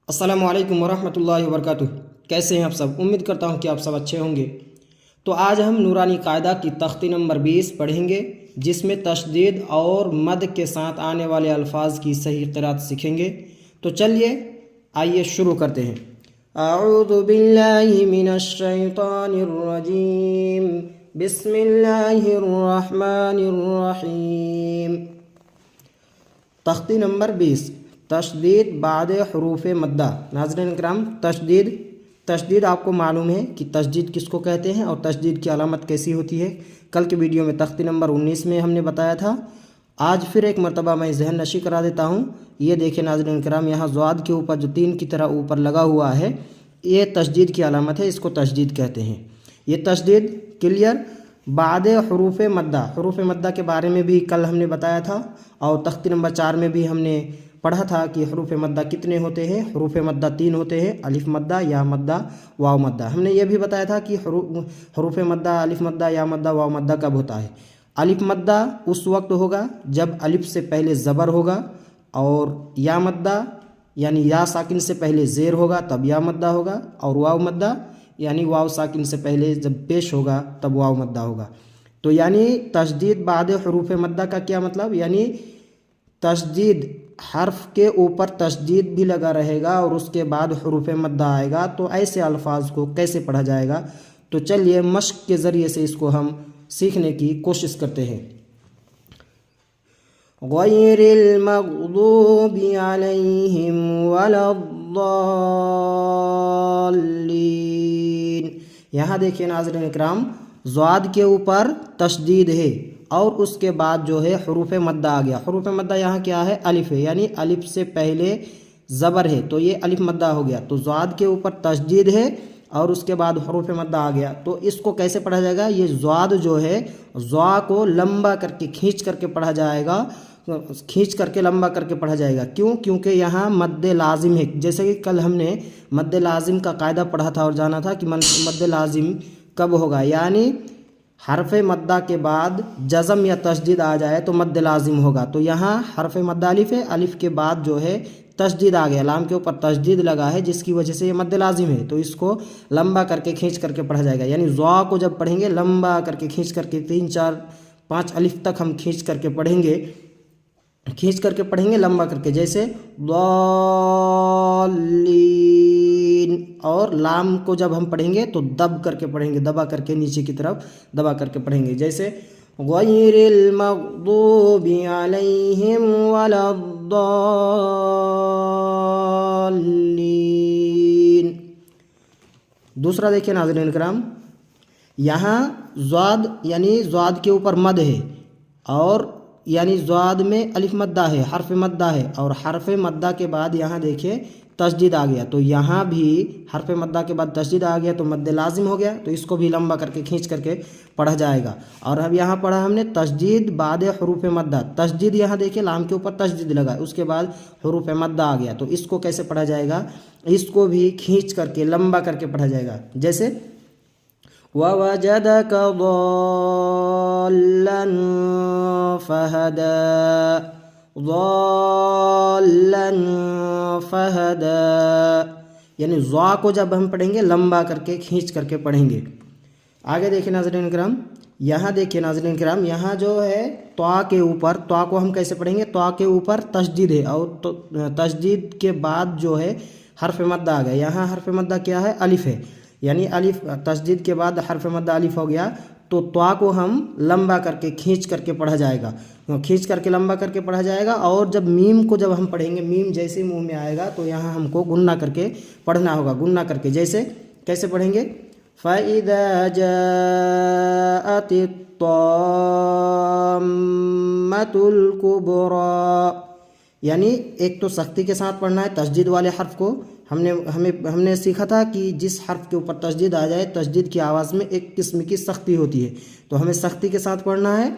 अस्सलामु अलैकुम वरहमतुल्लाहि वबरकातुह। कैसे हैं आप सब? उम्मीद करता हूं कि आप सब अच्छे होंगे। तो आज हम नूरानी कायदा की तख्ती नंबर 20 पढ़ेंगे, जिसमें तशदीद और मद के साथ आने वाले अल्फाज की सही क़िरात सीखेंगे। तो चलिए आइए शुरू करते हैं। अऊज़ु बिल्लाहि मिनश शैतानिर रजीम, बिस्मिल्लाहिर रहमानिर रहीम। तख्ती नंबर 20, तशदीद बाद हरूफ मद्दा। नाज़रीन किराम, तशदीद आपको मालूम है कि तशदीद किसको कहते हैं और तशदीद की अलामत कैसी होती है। कल के वीडियो में तख्ती नंबर 19 में हमने बताया था। आज फिर एक मरतबा मैं जहन नशी करा देता हूँ। ये देखें नाज़रीन किराम, यहाँ ज़्वाद के ऊपर जो तीन की तरह ऊपर लगा हुआ है, ये तशदीद की अलामत है, इसको तशदीद कहते हैं। ये तशदीद क्लियर बाद हरूफ मद्दा। हरूफ मद्दा के बारे में भी कल हमने बताया था और तख्ती नंबर 4 में भी हमने पढ़ा था कि हरूफ मद्दा कितने होते हैं। हरूफ मद्दा 3 होते हैं, अलिफ मद्दा, या मद्दा, वाव मद्दा। हमने ये भी बताया था कि हरूफ मद्दा, अलिफ मद्दा, या मद्दा, वाव मद्दा कब होता है। अलिफ मद्दा उस वक्त होगा जब अलिफ से पहले ज़बर होगा, और या मद्दा यानी या साकिन से पहले ज़ेर होगा तब या मद्दा होगा, और वाव मद्दा यानी वाव साकिन से पहले जब पेश होगा तब वाव मद्दा होगा। तो यानी तशदीद बाद हरूफ मद्दा का क्या मतलब, यानी तशदीद हर्फ के ऊपर तशदीद भी लगा रहेगा और उसके बाद हरूफ मद्दा आएगा। तो ऐसे अल्फाज को कैसे पढ़ा जाएगा, तो चलिए मश्क के ज़रिए से इसको हम सीखने की कोशिश करते हैं। गैरिल मग़दूबि अलैहिम वलद्दाल्लीन। यहाँ देखिए नाज़रीन इकराम, ज़्वाद के ऊपर तशदीद है और उसके बाद जो है हरूफ मद्दा आ गया। हरूफ मद्दा यहाँ क्या है, अलिफ है, यानी अलिफ से पहले ज़बर है, तो ये अलिफ मद्दा हो गया। तो ज़्वाद के ऊपर तशदीद है और उसके बाद हरूफ मद्दा आ गया। तो इसको कैसे पढ़ा जाएगा, ये ज़्वाद जो है, ज़्वा को लंबा करके खींच करके पढ़ा जाएगा, खींच करके लंबा करके पढ़ा जाएगा। क्यों? क्योंकि यहाँ मद्दे लाजिम है। जैसे कि कल हमने मद्दे लाजिम का कायदा पढ़ा था और जाना था कि मद्दे लाजिम कब होगा, यानी हरफ मद्दा के बाद जज़म या तशदीद आ जाए तो मद्दे लाजिम होगा। तो यहाँ हरफ मद्दा अलिफ है, अलिफ के बाद जो है तशदीद आ गया, लाम के ऊपर तशदीद लगा है, जिसकी वजह से ये मद्दे लाजिम है। तो इसको लंबा करके खींच करके पढ़ा जाएगा। यानी ज़्वा को जब पढ़ेंगे लंबा करके खींच करके 3 4 5 अलिफ तक हम खींच करके पढ़ेंगे, लंबा करके, जैसे दाल्लीन। और लाम को जब हम पढ़ेंगे तो दब करके पढ़ेंगे, दबा करके नीचे की तरफ दबा करके पढ़ेंगे, जैसे गैरिल मग़दूबि अलैहिम वलद्दाल्लीन। दूसरा देखिए नाज़रीन किराम, यहाँ ज़्वाद यानी ज़्वाद के ऊपर मद है, और यानी ज़्वाद में अलिफ मद्दा है, हरफ मद्दा है, और हरफ मद्दा के बाद यहाँ देखिए तशदीद आ गया। तो यहाँ भी हरफ मद्दा के बाद तशदीद आ गया तो मद्दे लाजिम हो गया। तो इसको भी लंबा करके खींच करके पढ़ा जाएगा। और अब यहाँ पढ़ा हमने तशदीद बाद हरूफ मद्दा। तशदीद यहाँ देखिए लाम के ऊपर तशदीद लगा, उसके बाद हरूफ मद्दा आ गया। तो इसको कैसे पढ़ा जाएगा, इसको भी खींच करके लंबा करके पढ़ा जाएगा, जैसे ववजदक ضالًا फहदा, ضالًا फहदा। यानी ज़्वा को जब हम पढ़ेंगे लंबा करके खींच करके पढ़ेंगे। आगे देखिए नाज़रीन किराम, यहाँ देखिए नाज़रीन किराम, यहाँ जो है त्वा के ऊपर, त्वा को हम कैसे पढ़ेंगे, त्वा के ऊपर तशदीद है और तो तशदीद के बाद जो है हरफ मद्दा आ गया। यहाँ हरफ मद्दा क्या है, अलिफ है, यानी अलिफ तशदीद के बाद हरफ मद्दा अलिफ हो गया। तो त्वा को हम लंबा करके खींच करके पढ़ा जाएगा, खींच करके लंबा करके पढ़ा जाएगा। और जब मीम को जब हम पढ़ेंगे, मीम जैसे मुंह में आएगा तो यहाँ हमको गुन्ना करके पढ़ना होगा, गुन्ना करके, जैसे कैसे पढ़ेंगे, फ़इज़ा जाअतित ताम्मतुल कुबरा। यानी एक तो सख्ती के साथ पढ़ना है तशदीद वाले हर्फ को। हमने सीखा था कि जिस हर्फ के ऊपर तशदीद आ जाए, तशदीद की आवाज़ में एक किस्म की सख्ती होती है, तो हमें सख्ती के साथ पढ़ना है,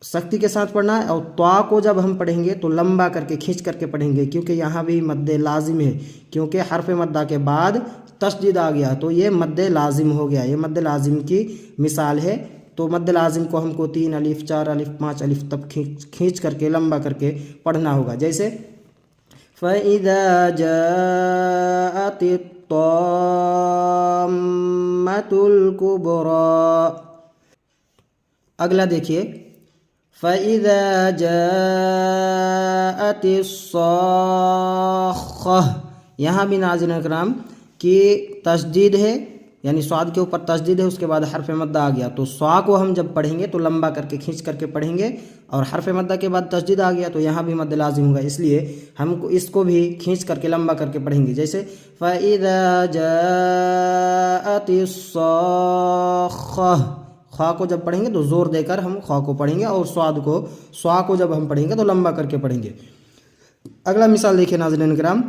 सख्ती के साथ पढ़ना है। और त्वा को जब हम पढ़ेंगे तो लंबा करके खींच करके पढ़ेंगे, क्योंकि यहाँ भी मद्दे लाजिम है, क्योंकि हर्फ मद्दा के बाद तशदीद आ गया तो ये मद्दे लाजिम हो गया। ये मद्दे लाजिम की मिसाल है। तो मद्द लाजिम को हमको 3 अलिफ 4 अलिफ 5 अलिफ तक खींच करके लंबा करके पढ़ना होगा, जैसे فَإِذَا جَاءَتِ الطَّامَّةُ الْكُبْرَى۔ اگلا دیکھیے فَإِذَا جَاءَتِ الصَّاخَّةُ، یہاں بھی ناظرین کرام کی تشدید ہے، یعنی صاد کے اوپر تشدید ہے، اس کے بعد حرف مدہ آ گیا، تو صا کو ہم جب پڑھیں گے تو لمبا کر کے کھینچ کر کے پڑھیں گے، اور حرف مدہ کے بعد تشدید آ گیا تو یہاں بھی مد لازم ہوگا، اس لیے ہم کو اس کو بھی کھینچ کر کے لمبا کر کے پڑھیں گے، جیسے فَإِذَا جَاءَتِ الصَّاخَّةُ، خا کو جب پڑھیں گے تو زور دے کر ہم خا کو پڑھیں گے، اور صا کو جب ہم پڑھیں گے تو لمبا کر کے پڑھیں گے۔ اگلا مثال دیکھیں ناظرین کرام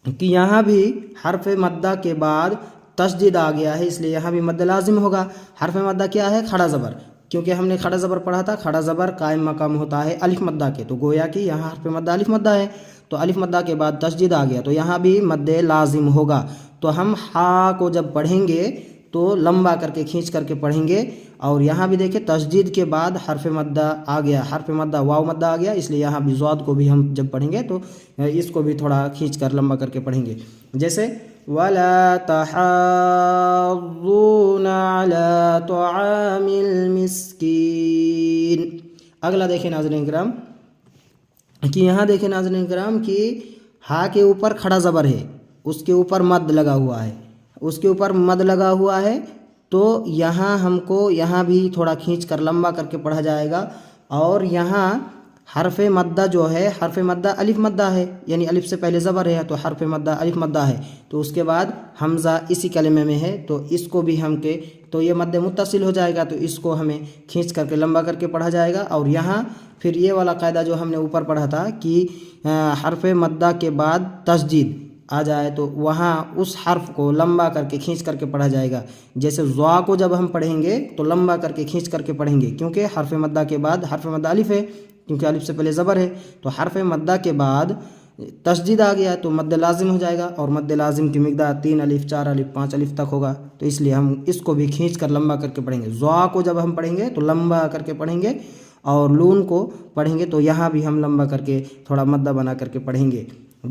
کہ یہاں بھی حرف مدہ کے بعد تشدید آ گیا ہے، اس لیے یہاں بھی مد لازم ہوگا۔ حرف مدہ کیا ہے؟ کھڑا زبر، کیونکہ ہم نے کھڑا زبر پڑھا تھا، کھڑا زبر قائم مقام ہوتا ہے الف مدہ کے، تو گویا کہ یہاں حرف مدہ الف مدہ ہے، تو الف مدہ کے بعد تشدید آ گیا تو یہاں بھی مد لازم ہوگا، تو ہم ہا کو جب پڑھیں گے تو لمبا کر کے کھینچ کر کے پڑھیں گے، اور یہاں بھی دیکھیں تشدید کے بعد حرف مدہ آ گیا، حرف مدہ واو مدہ آ گیا، اس لیے یہاں بھی ضاد کو بھی ہم جب پڑھیں گے تو اس کو بھی تھوڑا کھینچ کر لمبا کر کے پڑھیں گے، جیسے وَلَا تَحَاضُّونَ عَلَىٰ طَعَامِ الْمِسْكِينِ۔ اگلا دیکھیں ناظرین کرام کہ یہاں دیکھیں ناظرین کرام کہ ہا کے اوپر کھڑا زبر ہے، اس کے اوپر مد لگا ہوا ہے، اس کے اوپر مد لگا ہوا ہے، تو یہاں ہم کو یہاں بھی تھوڑا کھینچ کر لمبا کر کے پڑھا جائے گا، اور یہاں حرف مدہ جو ہے حرف مدہ الف مدہ ہے، یعنی الف سے پہلے زبر ہے تو حرف مدہ الف مدہ ہے، تو اس کے بعد حمزہ اسی کلمے میں ہے، تو اس کو بھی ہم کے تو یہ مد متصل ہو جائے گا، تو اس کو ہمیں کھینچ کر کے لمبا کر کے پڑھا جائے گا، اور یہاں پھر یہ والا قاعدہ جو ہم نے اوپر پڑھا تھا کہ حرف مدہ کے بعد تشدید آ جائے تو وہاں اس حرف کو لمبا کر کے کھینچ کر کے پڑھا جائے گا، جیسے ضا کو جب ہم پڑھیں گے تو لمبا کر کے کھینچ کر کے پڑھیں گے، کیونکہ حرف مدہ کے بعد حرف مدہ الف ہے، کیونکہ الف سے پہلے زبر ہے، تو حرف مدہ کے بعد تشدید آ گیا تو مد لازم ہو جائے گا، اور مد لازم کی مقدار 3 الف 4 الف 5 الف تک ہوگا، تو اس لیے ہم اس کو بھی کھینچ کر لمبا کر کے پڑھیں گے۔ ضا کو جب ہم پڑھیں گے تو لمبا کر کے پڑھیں گے، اور لون کو پڑھیں گے تو یہاں بھی ہم لمبا کر کے تھوڑا مدہ بنا کر کے پڑھیں گے،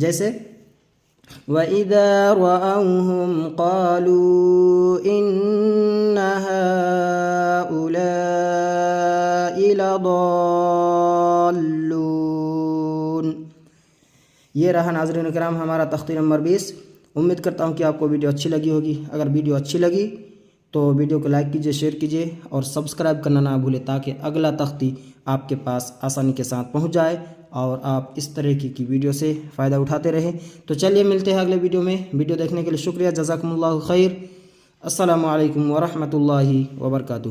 جیسے وَإِذَا رَأَوْهُمْ قَالُوا إِنَّ هَؤُلَاءِ لَضَالُّونَ۔ یہ رہا ناظرین کرام ہمارا تختی نمبر 20۔ امید کرتا ہوں کہ آپ کو ویڈیو اچھی لگی ہوگی، اگر ویڈیو اچھی لگی تو ویڈیو کو لائک کیجئے، شیئر کیجئے، اور سبسکرائب کرنا نہ بھولے تاکہ اگلا تختی آپ کے پاس آسانی کے ساتھ پہنچ جائے اور آپ اس طرح کی ویڈیو سے فائدہ اٹھاتے رہیں۔ تو چلیے ملتے ہیں اگلے ویڈیو میں، ویڈیو دیکھنے کے لیے شکریہ، جزاکم اللہ خیر، السلام علیکم ورحمۃ اللہ وبرکاتہ۔